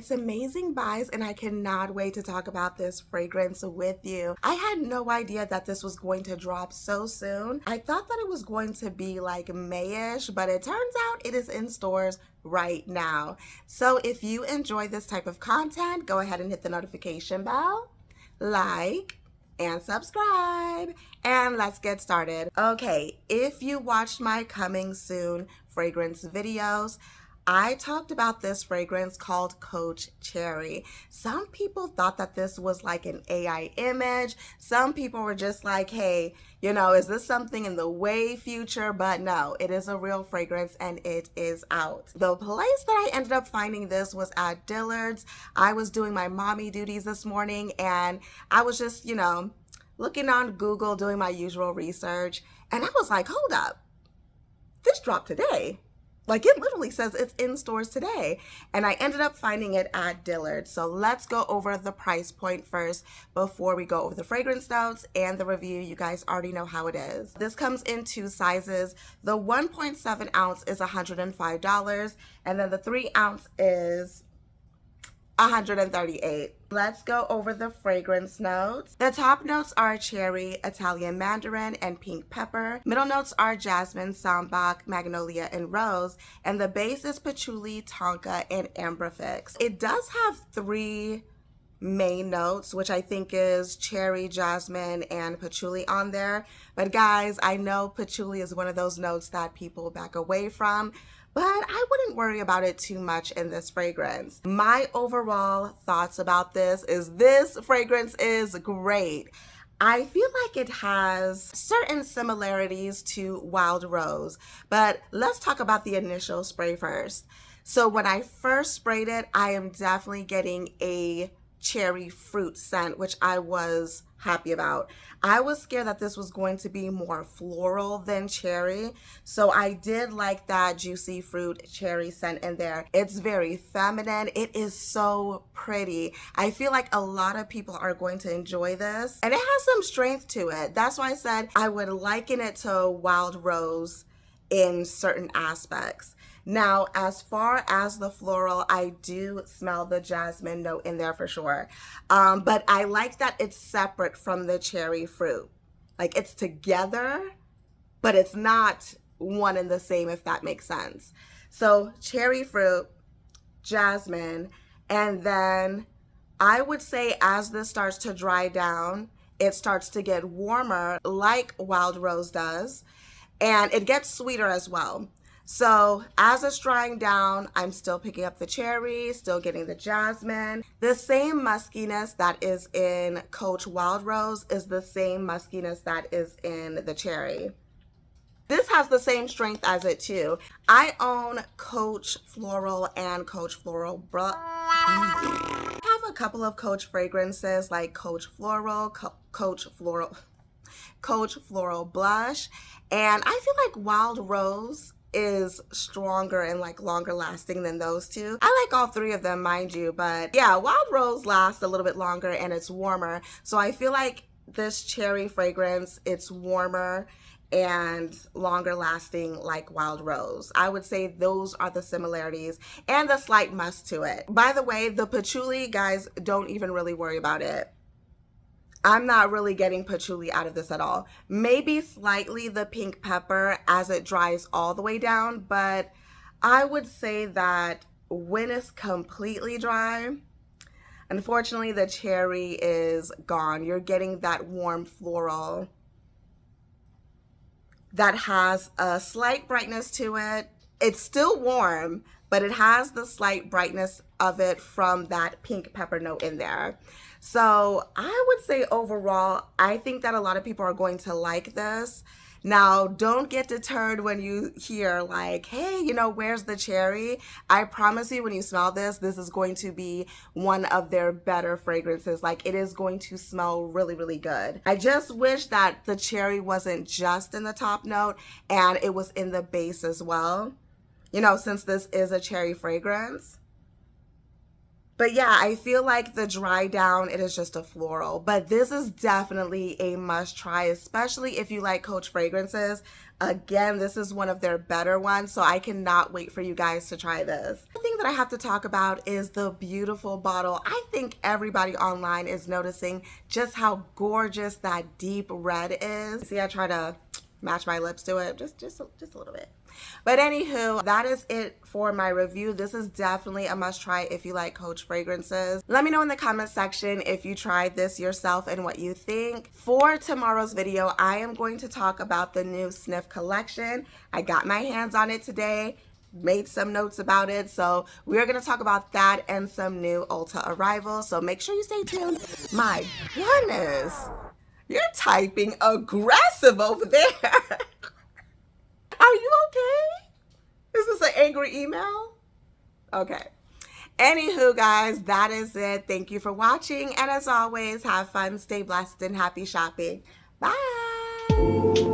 it's Amazing Buys, and I cannot wait to talk about this fragrance with you. I had no idea that this was going to drop so soon. I thought that it was going to be like Mayish, but it turns out it is in stores right now. So if you enjoy this type of content, go ahead and hit the notification bell, like, and subscribe, and let's get started. Okay, if you watched my coming soon fragrance videos, I talked about this fragrance called Coach Cherry. Some people thought that this was like an AI image. Some people were just like, hey, you know, is this something in the way future? But no, it is a real fragrance and it is out. The place that I ended up finding this was at Dillard's. I was doing my mommy duties this morning and I was just, you know, looking on Google, doing my usual research. And I was like, hold up, this dropped today. Like, it literally says it's in stores today. And I ended up finding it at Dillard's. So let's go over the price point first before we go over the fragrance notes and the review. You guys already know how it is. This comes in two sizes. The 1.7 ounce is $105. And then the 3 ounce is $138. Let's go over the fragrance notes. The top notes are cherry, Italian mandarin, and pink pepper. Middle notes are jasmine, sambac, magnolia, and rose. And the base is patchouli, tonka, and amberfix. It does have 3 main notes, which I think is cherry, jasmine, and patchouli on there. But guys, I know patchouli is one of those notes that people back away from, but I wouldn't worry about it too much in this fragrance. My overall thoughts about this fragrance is great. I feel like it has certain similarities to Wild Rose, but let's talk about the initial spray first. So when I first sprayed it, I am definitely getting a cherry fruit scent, which I was happy about. I was scared that this was going to be more floral than cherry, so I did like that juicy fruit cherry scent in there. It's very feminine. It is so pretty. I feel like a lot of people are going to enjoy this, and it has some strength to it. That's why I said I would liken it to Wild Rose in certain aspects. Now, as far as the floral, I do smell the jasmine note in there for sure. But I like that it's separate from the cherry fruit. Like, it's together, but it's not one and the same, if that makes sense. So cherry fruit, jasmine, and then I would say as this starts to dry down, it starts to get warmer like Wild Rose does, and it gets sweeter as well. So as it's drying down, I'm still picking up the cherry, still getting the jasmine. The same muskiness that is in Coach Wild Rose is the same muskiness that is in the cherry. This has the same strength as it too. I own Coach Floral and Coach Floral I have a couple of Coach fragrances like Coach Floral, Coach Floral Blush, and I feel like Wild Rose is stronger and like longer lasting than those two. I like all 3 of them, mind you, but yeah, Wild Rose lasts a little bit longer and it's warmer. So I feel like this cherry fragrance, it's warmer and longer lasting like Wild Rose. I would say those are the similarities and the slight musk to it. By the way, the patchouli, guys, don't even really worry about it. I'm not really getting patchouli out of this at all. Maybe slightly the pink pepper as it dries all the way down, but I would say that when it's completely dry, unfortunately the cherry is gone. You're getting that warm floral that has a slight brightness to it. It's still warm, but it has the slight brightness of it from that pink pepper note in there. So I would say overall, I think that a lot of people are going to like this. Now, don't get deterred when you hear like, hey, you know, where's the cherry? I promise you when you smell this, this is going to be one of their better fragrances. Like, it is going to smell really, really good. I just wish that the cherry wasn't just in the top note and it was in the base as well. You know, since this is a cherry fragrance. But yeah, I feel like the dry down, it is just a floral. But this is definitely a must try, especially if you like Coach fragrances. Again, this is one of their better ones, so I cannot wait for you guys to try this. The thing that I have to talk about is the beautiful bottle. I think everybody online is noticing just how gorgeous that deep red is. See, I try to match my lips to it just a little bit. But anywho, that is it for my review. This is definitely a must try if you like Coach fragrances. Let me know in the comment section if you tried this yourself and what you think. For tomorrow's video, I am going to talk about the new Sniff collection. I got my hands on it today, made some notes about it, so we're going to talk about that and some new Ulta arrivals, so make sure you stay tuned. My goodness, you're typing aggressive over there. Are you okay? Is this an angry email? Okay. Anywho, guys, that is it. Thank you for watching. And as always, have fun, stay blessed, and happy shopping. Bye.